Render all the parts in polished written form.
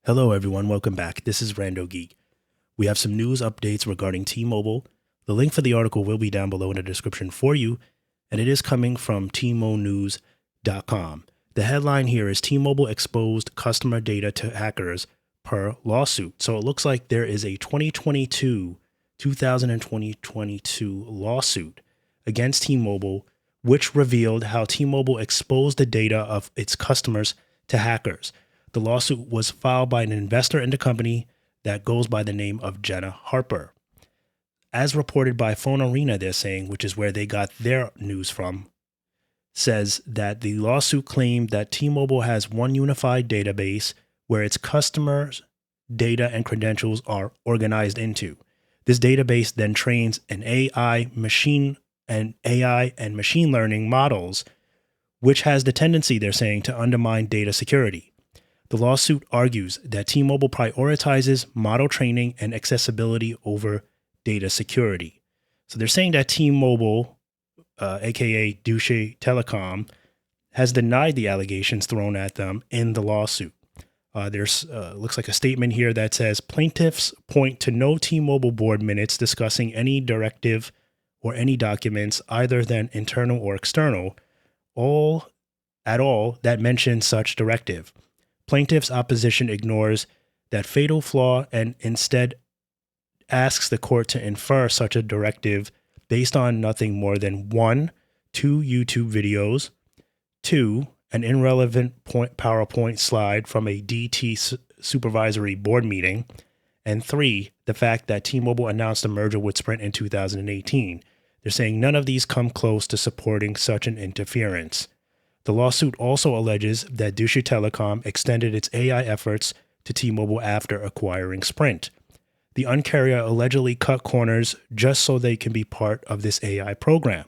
Hello everyone, welcome back. This is Rando Geek. We have some news updates regarding T-Mobile. The link for the article will be down below in the description for you, and it is coming from tmonews.com. The headline here is T-Mobile exposed customer data to hackers per lawsuit. So it looks like there is a 2022 lawsuit against T-Mobile, which revealed how T-Mobile exposed the data of its customers to hackers. The lawsuit was filed by an investor in the company that goes by the name of Jenna Harper. As reported by Phone Arena, they're saying, which is where they got their news from, says that the lawsuit claimed that T-Mobile has one unified database where its customers' data and credentials are organized into. This database then trains an AI and machine learning models, which has the tendency, they're saying, to undermine data security. The lawsuit argues that T-Mobile prioritizes model training and accessibility over data security. So they're saying that T-Mobile, aka Deutsche Telekom, has denied the allegations thrown at them in the lawsuit. There's looks like a statement here that says plaintiffs point to no T-Mobile board minutes discussing any directive or any documents, either than internal or external, at all that mention such directive. Plaintiff's opposition ignores that fatal flaw and instead asks the court to infer such a directive based on nothing more than 1, 2 YouTube videos, 2, an irrelevant PowerPoint slide from a DT supervisory board meeting, and 3, the fact that T-Mobile announced a merger with Sprint in 2018. They're saying none of these come close to supporting such an interference. The lawsuit also alleges that Deutsche Telekom extended its AI efforts to T-Mobile after acquiring Sprint. The Un-carrier allegedly cut corners just so they can be part of this AI program.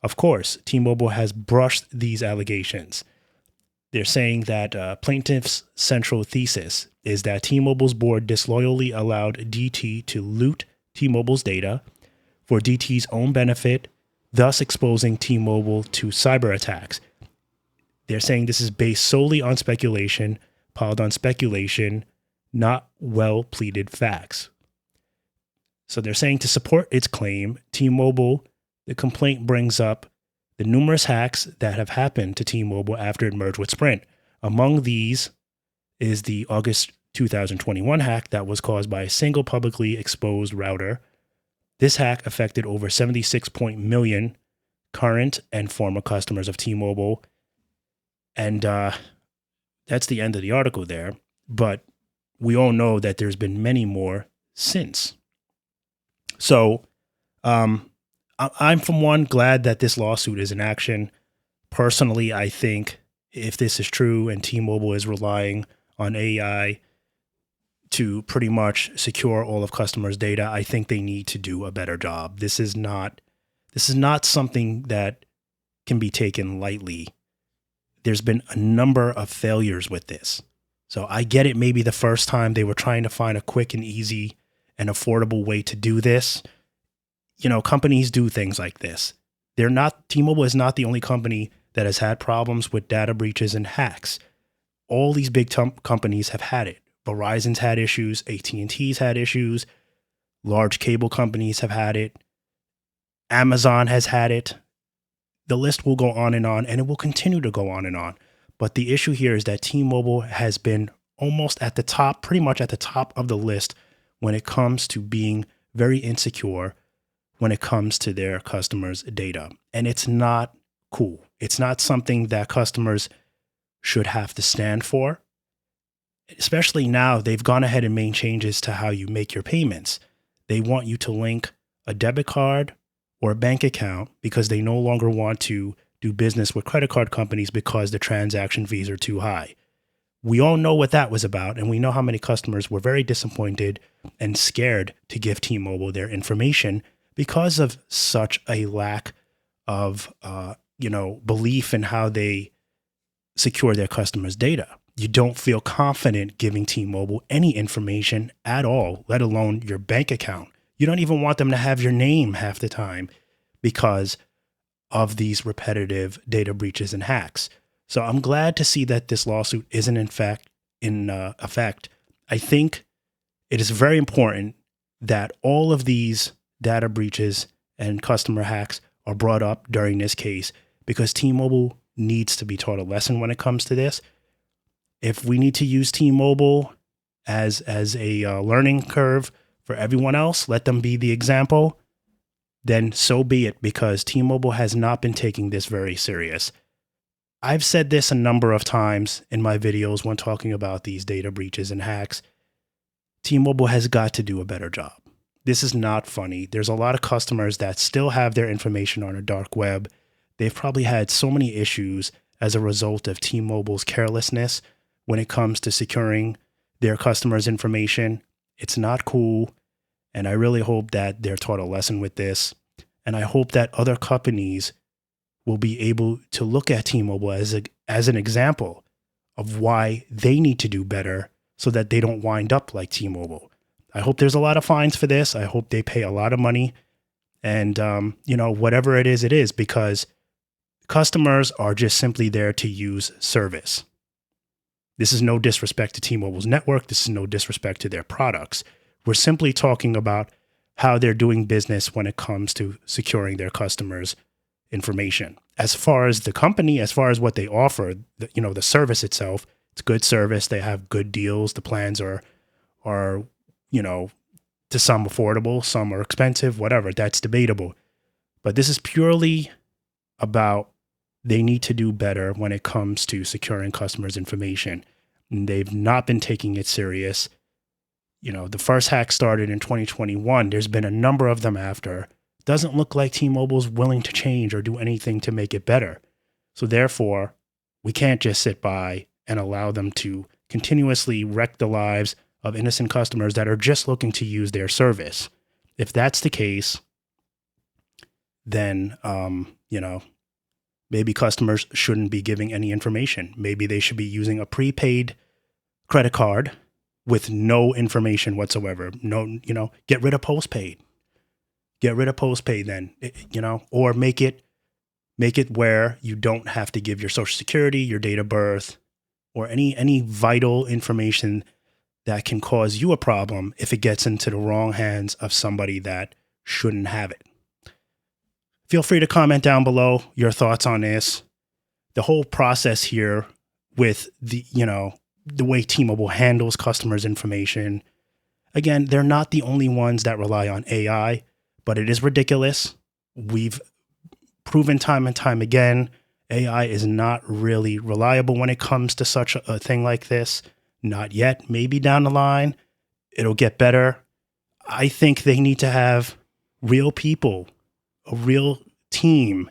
Of course, T-Mobile has brushed these allegations. They're saying that plaintiff's central thesis is that T-Mobile's board disloyally allowed DT to loot T-Mobile's data for DT's own benefit, thus exposing T-Mobile to cyber attacks. They're saying this is based solely on speculation, piled on speculation, not well-pleaded facts. So they're saying to support its claim, T-Mobile, the complaint brings up the numerous hacks that have happened to T-Mobile after it merged with Sprint. Among these is the August 2021 hack that was caused by a single publicly exposed router. This hack affected over 76 million current and former customers of T-Mobile. And that's the end of the article there. But we all know that there's been many more since. So I'm, from one, glad that this lawsuit is in action. Personally, I think if this is true and T-Mobile is relying on AI to pretty much secure all of customers' data, I think they need to do a better job. This is not something that can be taken lightly. There's been a number of failures with this. So I get it. Maybe the first time they were trying to find a quick and easy and affordable way to do this. You know, companies do things like this. T-Mobile is not the only company that has had problems with data breaches and hacks. All these big companies have had it. Verizon's had issues. AT&T's had issues. Large cable companies have had it. Amazon has had it. The list will go on, and it will continue to go on and on. But the issue here is that T-Mobile has been almost at the top, pretty much at the top of the list when it comes to being very insecure when it comes to their customers' data. And it's not cool. It's not something that customers should have to stand for. Especially now, they've gone ahead and made changes to how you make your payments. They want you to link a debit card or a bank account because they no longer want to do business with credit card companies because the transaction fees are too high. We all know what that was about, and we know how many customers were very disappointed and scared to give T-Mobile their information because of such a lack of belief in how they secure their customers' data. You don't feel confident giving T-Mobile any information at all, let alone your bank account. You don't even want them to have your name half the time because of these repetitive data breaches and hacks. So I'm glad to see that this lawsuit isn't in effect. I think it is very important that all of these data breaches and customer hacks are brought up during this case, because T-Mobile needs to be taught a lesson when it comes to this. If we need to use T-Mobile as a learning curve for everyone else, let them be the example, then so be it, because T-Mobile has not been taking this very serious. I've said this a number of times in my videos when talking about these data breaches and hacks. T-Mobile has got to do a better job. This is not funny. There's a lot of customers that still have their information on a dark web. They've probably had so many issues as a result of T-Mobile's carelessness when it comes to securing their customers' information. It's not cool. And I really hope that they're taught a lesson with this. And I hope that other companies will be able to look at T-Mobile as an example of why they need to do better so that they don't wind up like T-Mobile. I hope there's a lot of fines for this. I hope they pay a lot of money. And, whatever it is, because customers are just simply there to use service. This is no disrespect to T-Mobile's network. This is no disrespect to their products. We're simply talking about how they're doing business when it comes to securing their customers' information. As far as the company, as far as what they offer, the service itself, it's good service. They have good deals. The plans are, to some affordable, some are expensive, whatever. That's debatable. But this is purely about they need to do better when it comes to securing customers' information. And they've not been taking it serious. The first hack started in 2021. There's been a number of them after. Doesn't look like T-Mobile's willing to change or do anything to make it better. So therefore, we can't just sit by and allow them to continuously wreck the lives of innocent customers that are just looking to use their service. If that's the case, then, maybe customers shouldn't be giving any information. Maybe they should be using a prepaid credit card with no information whatsoever. Get rid of postpaid. Get rid of postpaid then, or make it where you don't have to give your social security, your date of birth, or any vital information that can cause you a problem if it gets into the wrong hands of somebody that shouldn't have it. Feel free to comment down below your thoughts on this. The whole process here with the way T-Mobile handles customers' information. Again, they're not the only ones that rely on AI, but it is ridiculous. We've proven time and time again, AI is not really reliable when it comes to such a thing like this. Not yet. Maybe down the line, it'll get better. I think they need to have real people, a real team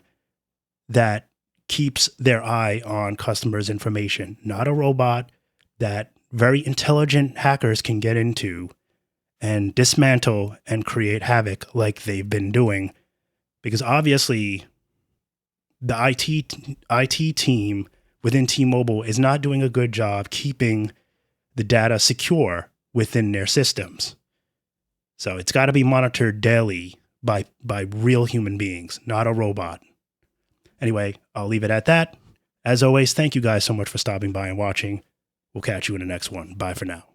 that keeps their eye on customers' information, not a robot that very intelligent hackers can get into and dismantle and create havoc like they've been doing. Because obviously, the IT team within T-Mobile is not doing a good job keeping the data secure within their systems. So it's got to be monitored daily by real human beings, not a robot. Anyway, I'll leave it at that. As always, thank you guys so much for stopping by and watching. We'll catch you in the next one. Bye for now.